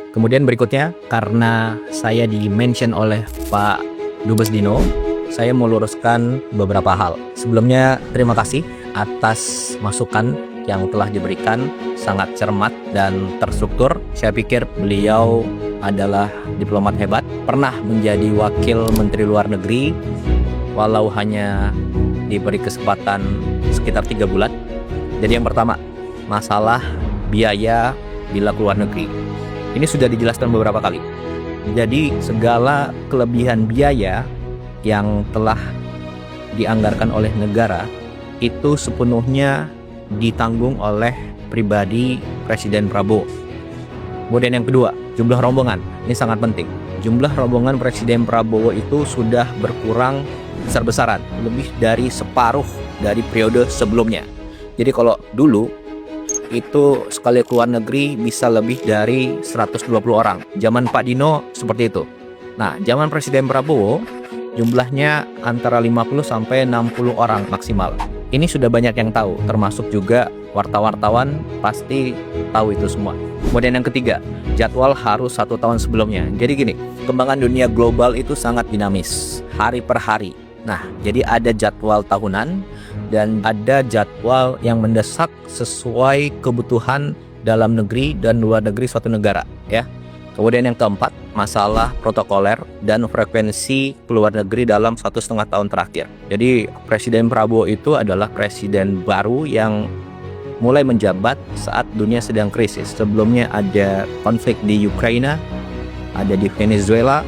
Kemudian berikutnya, karena saya di-mention oleh Pak Dubes Dino, saya mau luruskan beberapa hal. Sebelumnya, terima kasih atas masukan yang telah diberikan, sangat cermat dan terstruktur. Saya pikir beliau adalah diplomat hebat, pernah menjadi wakil Menteri Luar Negeri, walau hanya diberi kesempatan sekitar 3 bulan. Jadi yang pertama, masalah biaya bila keluar negeri. Ini sudah dijelaskan beberapa kali. Jadi segala kelebihan biaya yang telah dianggarkan oleh negara itu sepenuhnya ditanggung oleh pribadi Presiden Prabowo. Kemudian yang kedua, jumlah rombongan. Ini sangat penting. Jumlah rombongan Presiden Prabowo itu sudah berkurang besar-besaran, lebih dari separuh dari periode sebelumnya. Jadi kalau dulu itu sekali keluar negeri bisa lebih dari 120 orang. Zaman Pak Dino seperti itu. Nah, zaman Presiden Prabowo jumlahnya antara 50 sampai 60 orang maksimal. Ini sudah banyak yang tahu, termasuk juga wartawan pasti tahu itu semua. Kemudian yang ketiga, jadwal harus 1 tahun sebelumnya. Jadi gini, perkembangan dunia global itu sangat dinamis, hari per hari. Nah, jadi ada jadwal tahunan dan ada jadwal yang mendesak sesuai kebutuhan dalam negeri dan luar negeri suatu negara, ya. Kemudian yang keempat, masalah protokoler dan frekuensi keluar negeri dalam 1,5 tahun terakhir. Jadi Presiden Prabowo itu adalah presiden baru yang mulai menjabat saat dunia sedang krisis. Sebelumnya ada konflik di Ukraina, ada di Venezuela,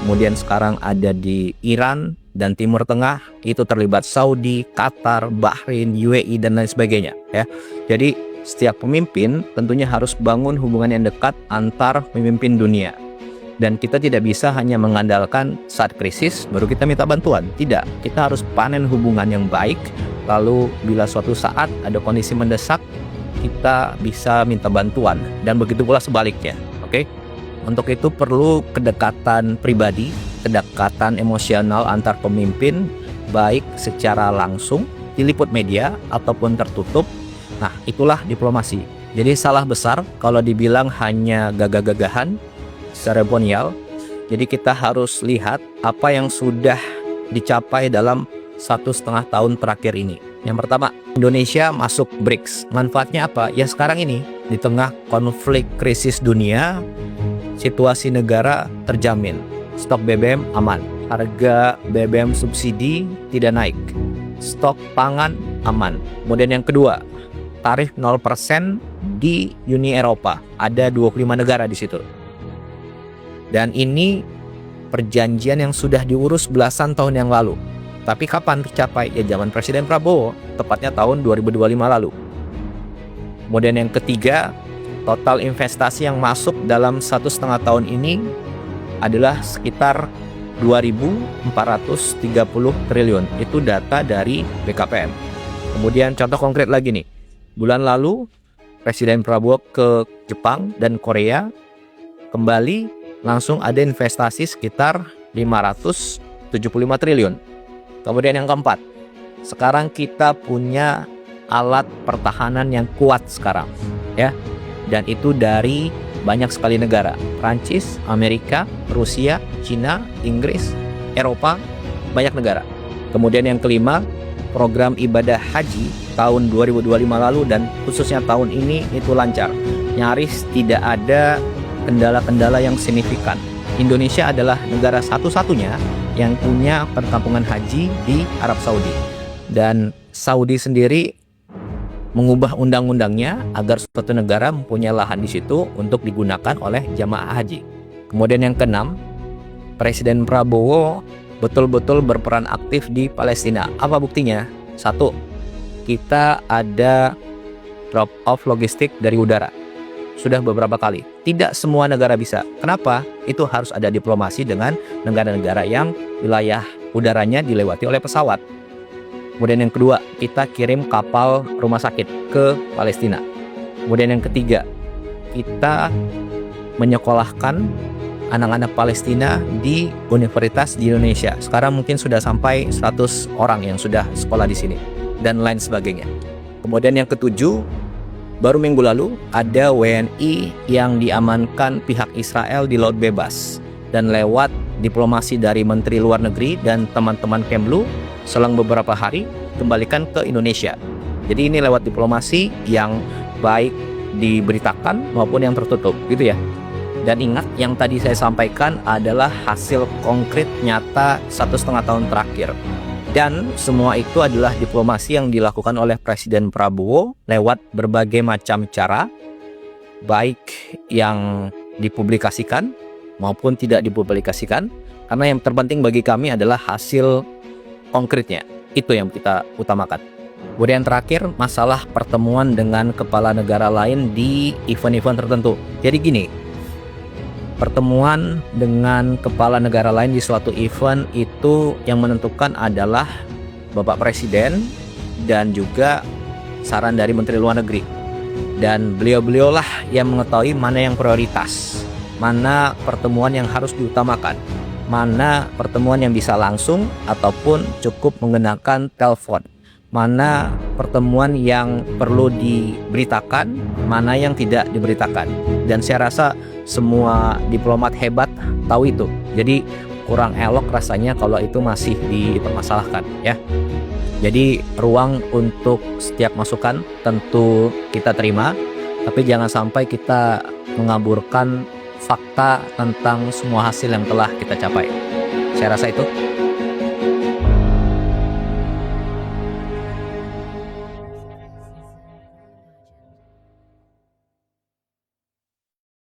kemudian sekarang ada di Iran dan Timur Tengah, itu terlibat Saudi, Qatar, Bahrain, UAE dan lain sebagainya, ya. Jadi setiap pemimpin tentunya harus bangun hubungan yang dekat antar pemimpin dunia. Dan kita tidak bisa hanya mengandalkan saat krisis baru kita minta bantuan. Tidak, kita harus panen hubungan yang baik. Lalu bila suatu saat ada kondisi mendesak, kita bisa minta bantuan. Dan begitu pula sebaliknya, oke? Untuk itu perlu kedekatan pribadi, kedekatan emosional antar pemimpin, baik secara langsung, diliput media, ataupun tertutup. Nah, itulah diplomasi. Jadi salah besar kalau dibilang hanya gagah-gagahan, seremonial. Jadi kita harus lihat apa yang sudah dicapai dalam 1,5 tahun terakhir ini. Yang pertama, Indonesia masuk BRICS. Manfaatnya apa? Ya sekarang ini, di tengah konflik krisis dunia, situasi negara terjamin. Stok BBM aman, harga BBM subsidi tidak naik, stok pangan aman. Kemudian yang kedua, tarif 0% di Uni Eropa. Ada 25 negara di situ. Dan ini perjanjian yang sudah diurus belasan tahun yang lalu. Tapi kapan tercapai? Ya zaman Presiden Prabowo, tepatnya tahun 2025 lalu. Kemudian yang ketiga, total investasi yang masuk dalam 1,5 tahun ini adalah sekitar 2.430 triliun. Itu data dari BKPM. Kemudian contoh konkret lagi nih. Bulan lalu Presiden Prabowo ke Jepang dan Korea, kembali langsung ada investasi sekitar 575 triliun. Kemudian yang keempat, sekarang kita punya alat pertahanan yang kuat sekarang, ya. Dan itu dari banyak sekali negara. Prancis, Amerika, Rusia, Cina, Inggris, Eropa, banyak negara. Kemudian yang kelima, program ibadah haji tahun 2025 lalu dan khususnya tahun ini itu lancar. Nyaris tidak ada kendala-kendala yang signifikan. Indonesia adalah negara satu-satunya yang punya perkampungan haji di Arab Saudi. Dan Saudi sendiri mengubah undang-undangnya agar suatu negara mempunyai lahan di situ untuk digunakan oleh jamaah haji. Kemudian yang keenam, Presiden Prabowo betul-betul berperan aktif di Palestina. Apa buktinya? 1, kita ada drop off logistik dari udara. Sudah beberapa kali. Tidak semua negara bisa. Kenapa? Itu harus ada diplomasi dengan negara-negara yang wilayah udaranya dilewati oleh pesawat. Kemudian yang kedua, kita kirim kapal rumah sakit ke Palestina. Kemudian yang ketiga, kita menyekolahkan anak-anak Palestina di universitas di Indonesia. Sekarang mungkin sudah sampai 100 orang yang sudah sekolah di sini dan lain sebagainya. Kemudian yang ketujuh, Baru minggu lalu ada WNI yang diamankan pihak Israel di Laut Bebas, dan lewat diplomasi dari Menteri Luar Negeri dan teman-teman Kemlu selang beberapa hari kembalikan ke Indonesia. Jadi ini lewat diplomasi yang baik diberitakan maupun yang tertutup gitu ya. Dan ingat, yang tadi saya sampaikan adalah hasil konkret nyata 1,5 tahun terakhir. Dan semua itu adalah diplomasi yang dilakukan oleh Presiden Prabowo lewat berbagai macam cara, baik yang dipublikasikan maupun tidak dipublikasikan, karena yang terpenting bagi kami adalah hasil konkretnya. Itu yang kita utamakan. Kemudian terakhir, masalah pertemuan dengan kepala negara lain di event-event tertentu. Jadi gini, pertemuan dengan kepala negara lain di suatu event itu yang menentukan adalah Bapak Presiden dan juga saran dari Menteri Luar Negeri. Dan beliau-beliaulah yang mengetahui mana yang prioritas, mana pertemuan yang harus diutamakan, mana pertemuan yang bisa langsung ataupun cukup menggunakan telepon, mana pertemuan yang perlu diberitakan, mana yang tidak diberitakan. Dan saya rasa semua diplomat hebat tahu itu. Jadi kurang elok rasanya kalau itu masih dipermasalahkan ya. Jadi ruang untuk setiap masukan tentu kita terima, tapi jangan sampai kita mengaburkan fakta tentang semua hasil yang telah kita capai. Saya rasa itu.